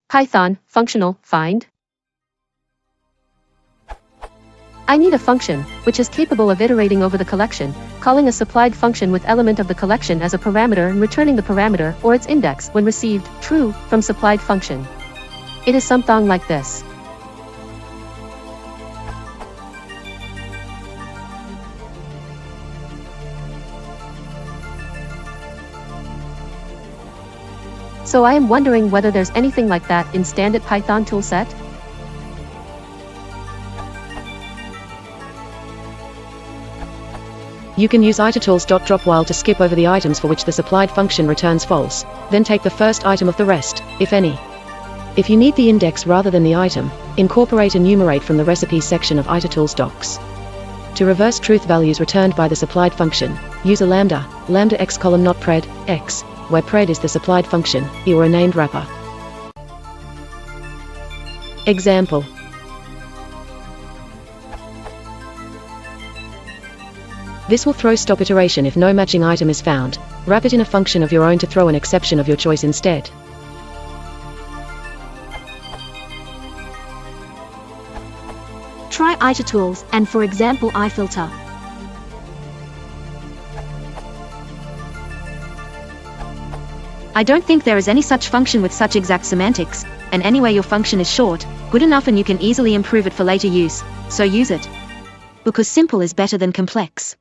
Python, functional, find. I need a function, which is capable of iterating over the collection, calling a supplied function with element of the collection as a parameter and returning the parameter or its index when received, true, from supplied function. It is something like this. So I am wondering whether there's anything like that in standard Python toolset? You can use itertools.dropWhile to skip over the items for which the supplied function returns false, then take the first item of the rest, if any. If you need the index rather than the item, incorporate enumerate from the recipes section of itertools docs. To reverse truth values returned by the supplied function, use a lambda x column not pred, x, where pred is the supplied function, or a named wrapper. Example. This will throw stop iteration if no matching item is found. Wrap it in a function of your own to throw an exception of your choice instead. Try itertools and, for example, ifilter. I don't think there is any such function with such exact semantics, and anyway your function is short, good enough, and you can easily improve it for later use, so use it. Because simple is better than complex.